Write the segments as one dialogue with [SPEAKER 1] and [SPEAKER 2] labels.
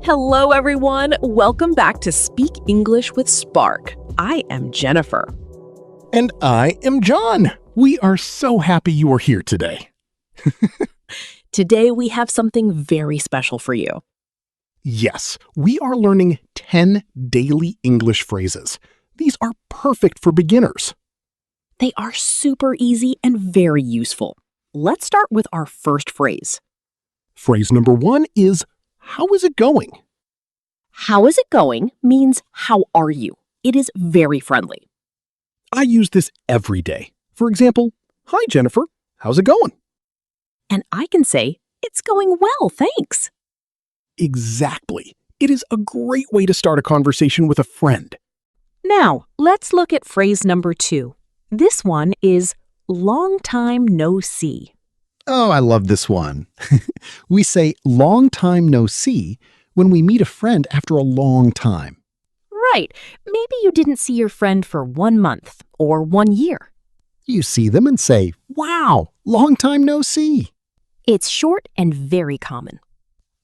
[SPEAKER 1] Hello, everyone. Welcome back to Speak English with Spark. I am Jennifer.
[SPEAKER 2] And I am John. We are so happy you are here today.
[SPEAKER 1] Today, we have something very special for you.
[SPEAKER 2] Yes, we are learning 10 daily English phrases. These are perfect for beginners.
[SPEAKER 1] They are super easy and very useful. Let's start with our first phrase.
[SPEAKER 2] Phrase number 1 is, how is it going?
[SPEAKER 1] How is it going means how are you? It is very friendly.
[SPEAKER 2] I use this every day. For example, hi Jennifer, how's it going?
[SPEAKER 1] And I can say, it's going well, thanks.
[SPEAKER 2] Exactly. It is a great way to start a conversation with a friend.
[SPEAKER 1] Now, let's look at phrase number 2. This one is long time no see.
[SPEAKER 3] Oh, I love this one. We say long time no see when we meet a friend after a long time.
[SPEAKER 1] Right. Maybe you didn't see your friend for 1 month or 1 year.
[SPEAKER 3] You see them and say, wow, long time no see.
[SPEAKER 1] It's short and very common.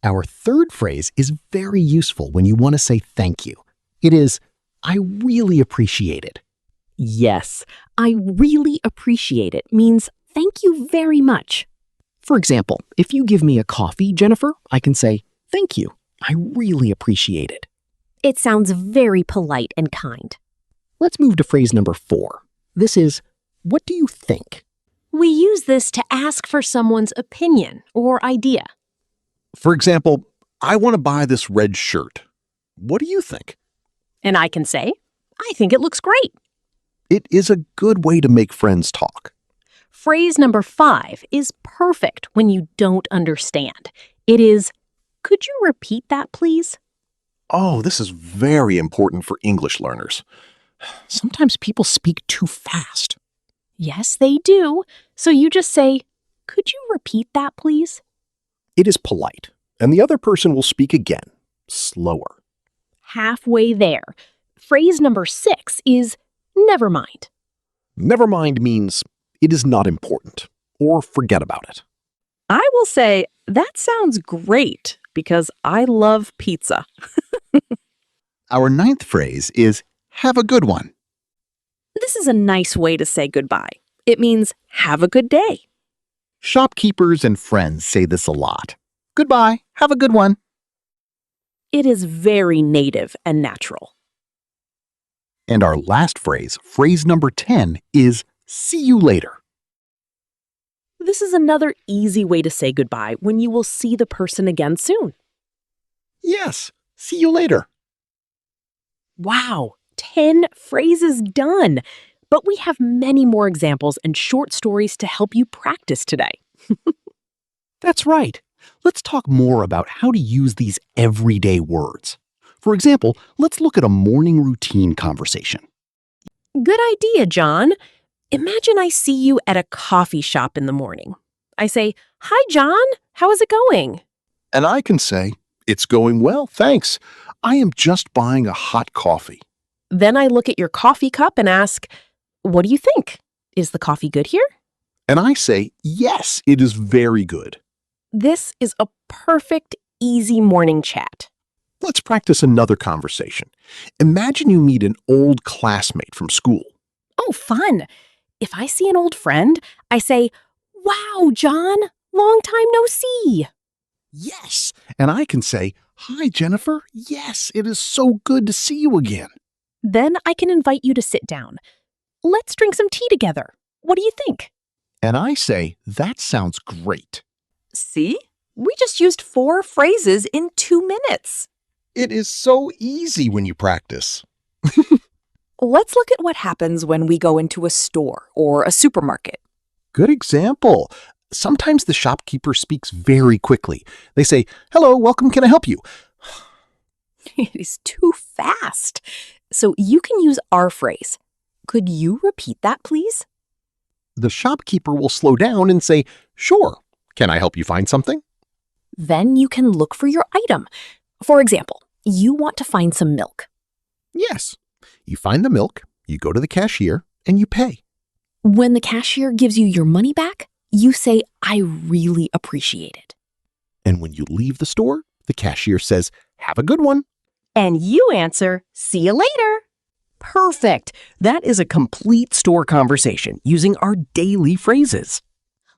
[SPEAKER 3] Our third phrase is very useful when you want to say thank you. It is, I really appreciate it.
[SPEAKER 1] Yes, I really appreciate it means thank you very much.
[SPEAKER 2] For example, if you give me a coffee, Jennifer, I can say, thank you. I really appreciate it.
[SPEAKER 1] It sounds very polite and kind.
[SPEAKER 2] Let's move to phrase number 4. This is, what do you think?
[SPEAKER 1] We use this to ask for someone's opinion or idea.
[SPEAKER 4] For example, I want to buy this red shirt. What do you think?
[SPEAKER 1] And I can say, I think it looks great.
[SPEAKER 4] It is a good way to make friends talk.
[SPEAKER 1] Phrase number 5 is perfect when you don't understand. It is, could you repeat that, please?
[SPEAKER 4] Oh, this is very important for English learners.
[SPEAKER 2] Sometimes people speak too fast.
[SPEAKER 1] Yes, they do. So you just say, could you repeat that, please?
[SPEAKER 4] It is polite, and the other person will speak again, slower.
[SPEAKER 1] Halfway there. Phrase number 6 is, never mind.
[SPEAKER 4] Never mind means it is not important, or forget about it.
[SPEAKER 1] I will say, that sounds great because I love pizza.
[SPEAKER 3] Our 9th phrase is, have a good one.
[SPEAKER 1] This is a nice way to say goodbye. It means, have a good day.
[SPEAKER 3] Shopkeepers and friends say this a lot. Goodbye, have a good one.
[SPEAKER 1] It is very native and natural.
[SPEAKER 3] And our last phrase, phrase number 10, is see you later.
[SPEAKER 1] This is another easy way to say goodbye when you will see the person again soon.
[SPEAKER 4] Yes, see you later.
[SPEAKER 1] Wow, 10 phrases done. But we have many more examples and short stories to help you practice today.
[SPEAKER 2] That's right. Let's talk more about how to use these everyday words. For example, let's look at a morning routine conversation.
[SPEAKER 1] Good idea, John. Imagine I see you at a coffee shop in the morning. I say, hi, John. How is it going?
[SPEAKER 4] And I can say, it's going well, thanks. I am just buying a hot coffee.
[SPEAKER 1] Then I look at your coffee cup and ask, what do you think? Is the coffee good here?
[SPEAKER 4] And I say, yes, it is very good.
[SPEAKER 1] This is a perfect, easy morning chat.
[SPEAKER 4] Let's practice another conversation. Imagine you meet an old classmate from school.
[SPEAKER 1] Oh, fun. If I see an old friend, I say, wow, John, long time no see.
[SPEAKER 4] Yes. And I can say, hi, Jennifer. Yes, it is so good to see you again.
[SPEAKER 1] Then I can invite you to sit down. Let's drink some tea together. What do you think?
[SPEAKER 4] And I say, that sounds great.
[SPEAKER 5] See? We just used 4 phrases in 2 minutes.
[SPEAKER 4] It is so easy when you practice.
[SPEAKER 5] Let's look at what happens when we go into a store or a supermarket.
[SPEAKER 4] Good example. Sometimes the shopkeeper speaks very quickly. They say, hello, welcome, can I help you?
[SPEAKER 5] It is too fast. So you can use our phrase. Could you repeat that, please?
[SPEAKER 4] The shopkeeper will slow down and say, sure, can I help you find something?
[SPEAKER 1] Then you can look for your item. For example, you want to find some milk.
[SPEAKER 4] Yes. You find the milk, you go to the cashier, and you pay.
[SPEAKER 1] When the cashier gives you your money back,
[SPEAKER 5] You say, I really appreciate it.
[SPEAKER 4] And when you leave the store, the cashier says, "Have a good one."
[SPEAKER 1] And you answer, "See you later." Perfect. That is a complete store conversation using our daily phrases.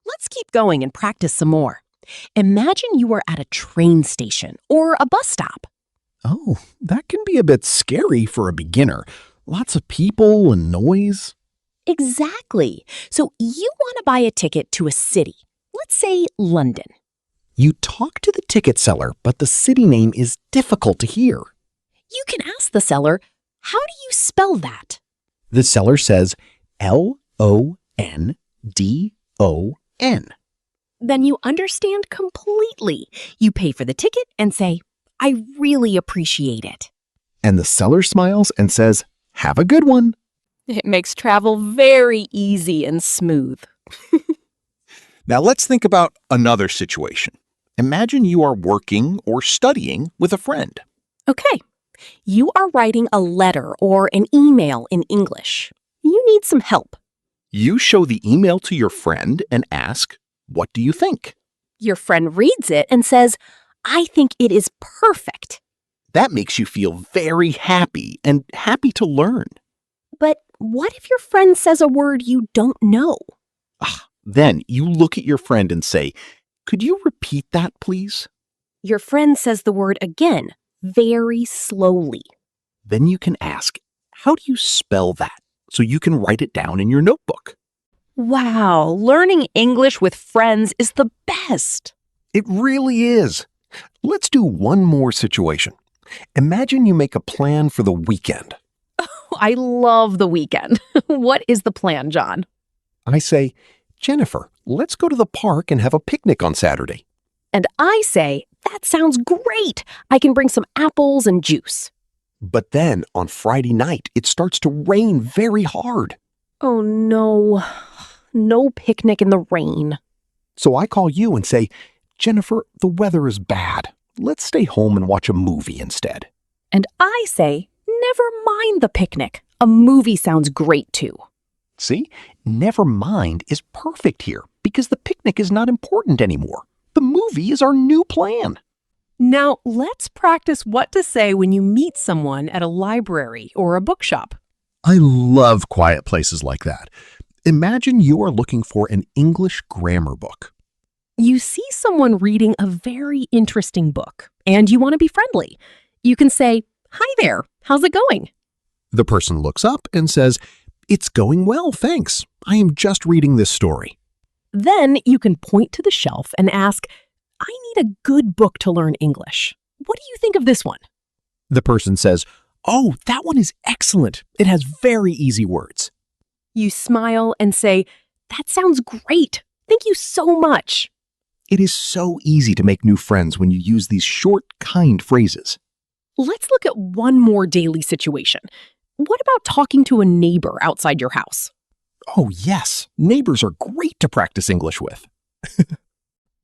[SPEAKER 1] Let's keep going and practice some more. Imagine you are at a train station or a bus stop.
[SPEAKER 3] Oh, that can be a bit scary for a beginner. Lots of people and noise.
[SPEAKER 1] Exactly. So you want to buy a ticket to a city. Let's say London.
[SPEAKER 3] You talk to the ticket seller, but the city name is difficult to hear.
[SPEAKER 1] You can ask the seller, how do you spell that?
[SPEAKER 3] The seller says London.
[SPEAKER 1] Then you understand completely. You pay for the ticket and say, I really appreciate it.
[SPEAKER 3] And the seller smiles and says, "Have a good one."
[SPEAKER 1] It makes travel very easy and smooth.
[SPEAKER 4] Now let's think about another situation. Imagine you are working or studying with a friend.
[SPEAKER 1] Okay, you are writing a letter or an email in English. You need some help.
[SPEAKER 4] You show the email to your friend and ask, "What do you think?"
[SPEAKER 1] Your friend reads it and says, I think it is perfect.
[SPEAKER 4] That makes you feel very happy and happy to learn.
[SPEAKER 1] But what if your friend says a word you don't know?
[SPEAKER 4] Then you look at your friend and say, "Could you repeat that, please?"
[SPEAKER 1] Your friend says the word again, very slowly.
[SPEAKER 4] Then you can ask, "How do you spell that?" So you can write it down in your notebook.
[SPEAKER 1] Wow, learning English with friends is the best.
[SPEAKER 4] It really is. Let's do one more situation. Imagine you make a plan for the weekend.
[SPEAKER 1] I love the weekend. What is the plan, John?
[SPEAKER 4] I say, "Jennifer, let's go to the park and have a picnic on Saturday."
[SPEAKER 1] And I say, that sounds great. I can bring some apples and juice.
[SPEAKER 4] But then on Friday night, it starts to rain very hard.
[SPEAKER 1] Oh no, no picnic in the rain.
[SPEAKER 4] So I call you and say, "Jennifer, the weather is bad. Let's stay home and watch a movie instead."
[SPEAKER 1] And I say, never mind the picnic. A movie sounds great too.
[SPEAKER 4] See, never mind is perfect here because the picnic is not important anymore. The movie is our new plan.
[SPEAKER 6] Now, let's practice what to say when you meet someone at a library or a bookshop.
[SPEAKER 3] I love quiet places like that. Imagine you are looking for an English grammar book.
[SPEAKER 1] You see someone reading a very interesting book, and you want to be friendly. You can say, hi there, how's it going?
[SPEAKER 3] The person looks up and says, "It's going well, thanks. I am just reading this story."
[SPEAKER 1] Then you can point to the shelf and ask, I need a good book to learn English. What do you think of this one?
[SPEAKER 3] The person says, "Oh, that one is excellent. It has very easy words."
[SPEAKER 1] You smile and say, that sounds great. Thank you so much.
[SPEAKER 4] It is so easy to make new friends when you use these short, kind phrases.
[SPEAKER 1] Let's look at one more daily situation. What about talking to a neighbor outside your house?
[SPEAKER 4] Oh, yes. Neighbors are great to practice English with.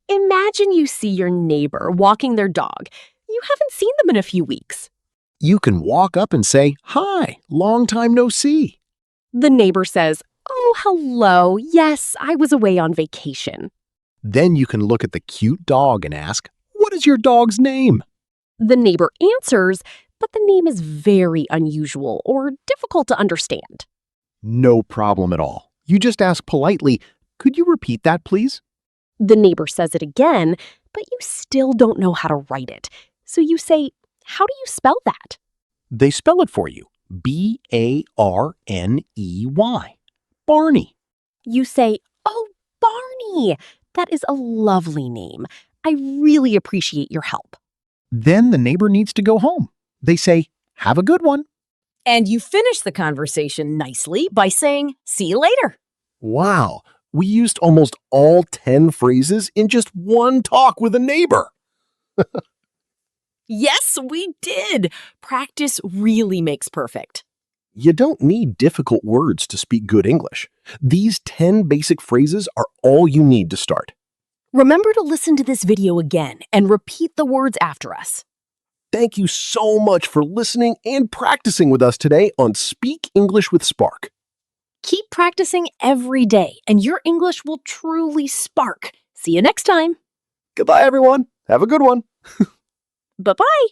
[SPEAKER 1] Imagine you see your neighbor walking their dog. You haven't seen them in a few weeks.
[SPEAKER 4] You can walk up and say, "Hi, long time no see."
[SPEAKER 1] The neighbor says, oh, hello. Yes, I was away on vacation.
[SPEAKER 4] Then you can look at the cute dog and ask, "What is your dog's name?"
[SPEAKER 1] The neighbor answers, but the name is very unusual or difficult to understand.
[SPEAKER 4] No problem at all. You just ask politely, "Could you repeat that, please?"
[SPEAKER 1] The neighbor says it again, but you still don't know how to write it. So you say, how do you spell that?
[SPEAKER 4] They spell it for you. Barney. Barney.
[SPEAKER 1] You say, oh, Barney. That is a lovely name. I really appreciate your help.
[SPEAKER 4] Then the neighbor needs to go home. They say, "Have a good one."
[SPEAKER 5] And you finish the conversation nicely by saying, see you later.
[SPEAKER 4] Wow, we used almost all 10 phrases in just one talk with a neighbor.
[SPEAKER 5] Yes, we did. Practice really makes perfect.
[SPEAKER 4] You don't need difficult words to speak good English. These 10 basic phrases are all you need to start.
[SPEAKER 1] Remember to listen to this video again and repeat the words after us.
[SPEAKER 4] Thank you so much for listening and practicing with us today on Speak English with Spark.
[SPEAKER 5] Keep practicing every day, and your English will truly spark. See you next time.
[SPEAKER 4] Goodbye, everyone. Have a good one.
[SPEAKER 5] Bye-bye.